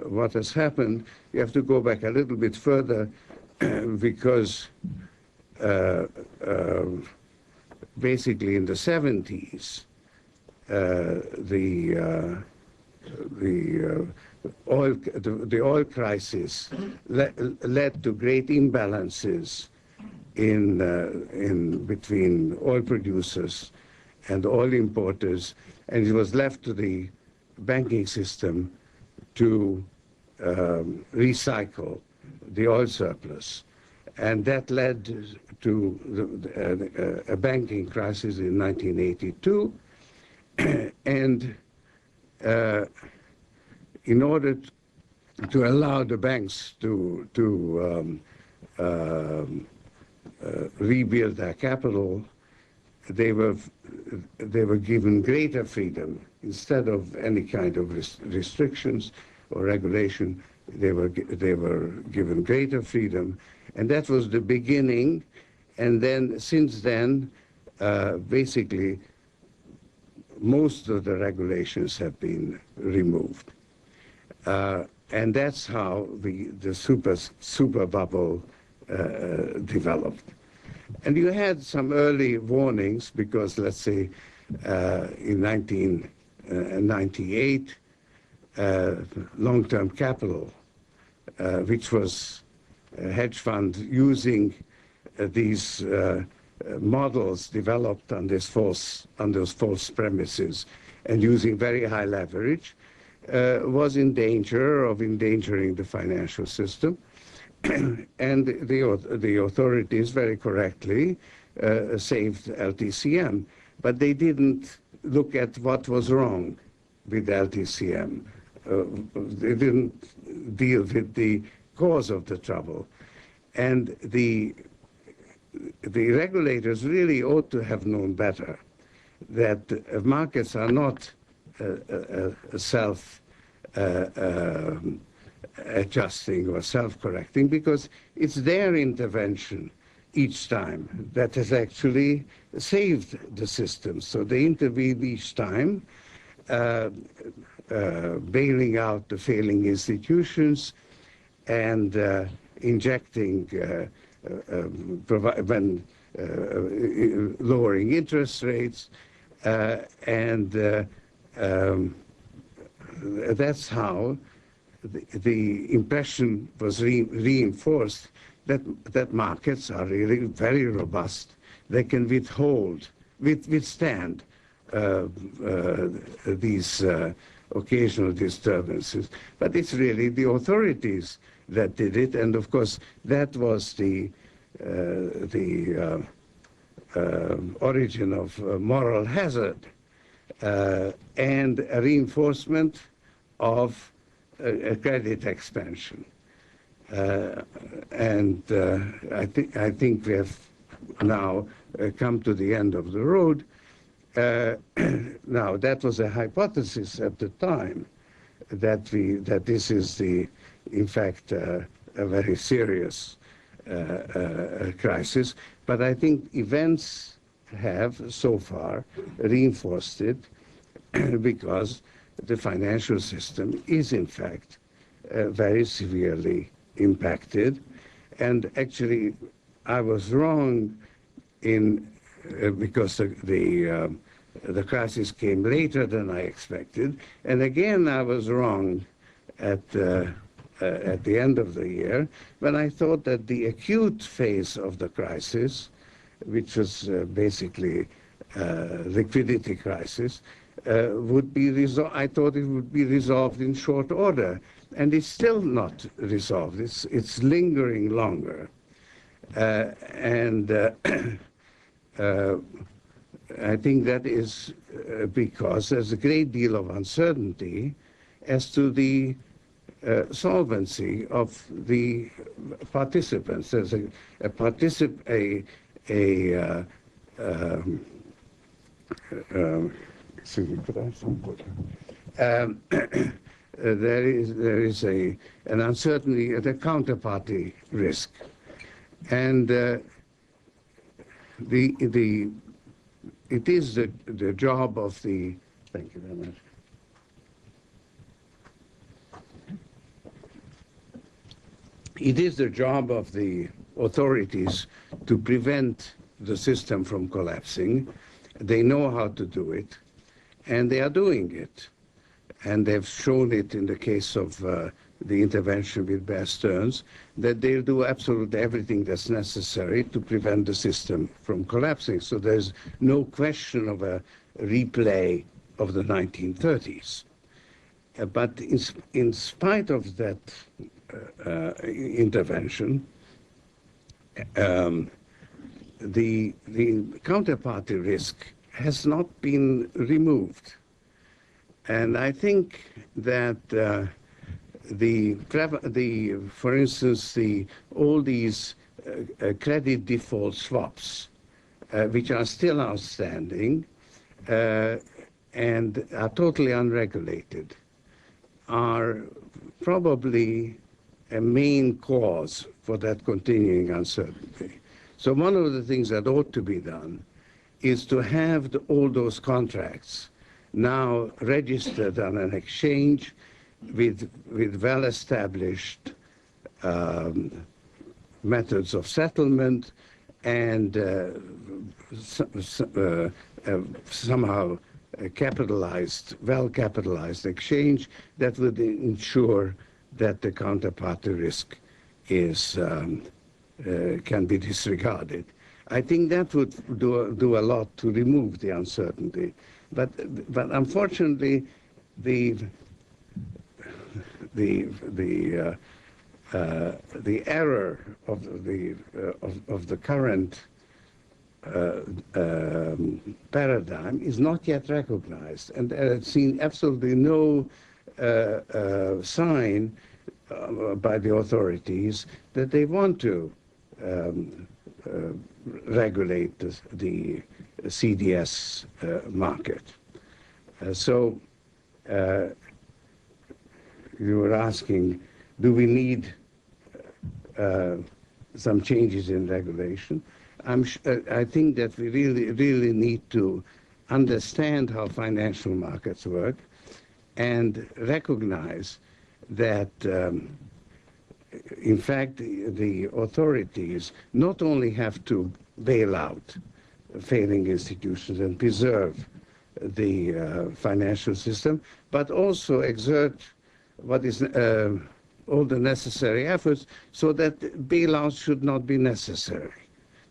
what has happened, you have to go back a little bit further because basically in the 70s, the oil crisis led to great imbalances in between oil producers and oil importers, and it was left to the banking system to recycle the oil surplus. And that led to a banking crisis in 1982. And in order to allow the banks to rebuild their capital, they were given greater freedom. Instead of any kind of restrictions or regulation, they were given greater freedom. And that was the beginning. And then, since then, basically, most of the regulations have been removed. And that's how the super bubble developed. And you had some early warnings because, let's say, in 1998, long-term capital, which was a hedge fund using these models developed on those false premises and using very high leverage, was in danger of endangering the financial system. And the authorities very correctly saved LTCM, but they didn't look at what was wrong with LTCM. They didn't deal with the cause of the trouble. And the regulators really ought to have known better that markets are not self-adjusting or self-correcting, because it's their intervention each time that has actually saved the system. So they intervene each time, bailing out the failing institutions and injecting, lowering interest rates, and that's how the impression was reinforced that markets are really very robust. They can withstand these occasional disturbances. But it's really the authorities that did it, and of course that was the origin of moral hazard and a reinforcement of credit expansion. And I think we have now come to the end of the road. Now, that was a hypothesis at the time that this is in fact a very serious crisis. But I think events have so far reinforced it because the financial system is in fact very severely impacted. And actually, I was wrong because the crisis came later than I expected. And again, I was wrong at the end of the year when I thought that the acute phase of the crisis, which was basically liquidity crisis, would be resolved. I thought it would be resolved in short order, and it's still not resolved. It's lingering longer, and I think that is because there's a great deal of uncertainty as to the solvency of the participants. There's excuse me, could I have some water? There is an uncertainty at a counterparty risk, and it is the job of the. Thank you very much. it is the job of the authorities to prevent the system from collapsing. They know how to do it, and they are doing it. And they've shown it in the case of the intervention with Bear Stearns, that they'll do absolutely everything that's necessary to prevent the system from collapsing. So there's no question of a replay of the 1930s. But in spite of that intervention, the counterparty risk has not been removed. And I think that for instance, all these credit default swaps, which are still outstanding and are totally unregulated, are probably a main cause for that continuing uncertainty. So one of the things that ought to be done is to have all those contracts now registered on an exchange with well-established methods of settlement and somehow well-capitalized exchange that would ensure that the counterparty risk can be disregarded. I think that would do a lot to remove the uncertainty. But unfortunately, the error of the current paradigm is not yet recognized, and I've seen absolutely no sign by the authorities that they want to regulate the CDS market. So you were asking, do we need some changes in regulation? I think that we really need to understand how financial markets work and recognize that in fact, the authorities not only have to bail out failing institutions and preserve the financial system, but also exert what is all the necessary efforts so that bailouts should not be necessary.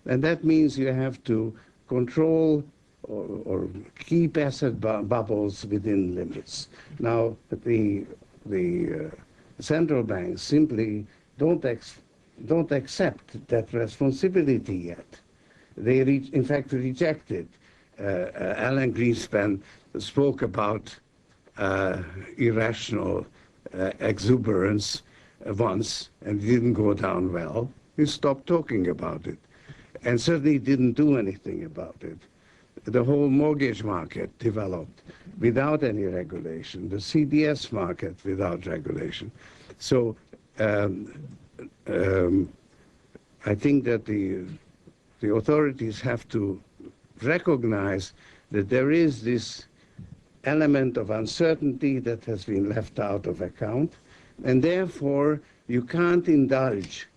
And that means you have to control or keep asset bubbles within limits. Now, the central banks simply don't accept that responsibility yet. They, in fact, reject it. Alan Greenspan spoke about irrational exuberance once, and it didn't go down well. He stopped talking about it, and certainly didn't do anything about it. The whole mortgage market developed without any regulation, the CDS market without regulation. So I think that the authorities have to recognize that there is this element of uncertainty that has been left out of account, and therefore you can't indulge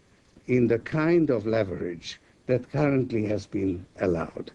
in the kind of leverage that currently has been allowed.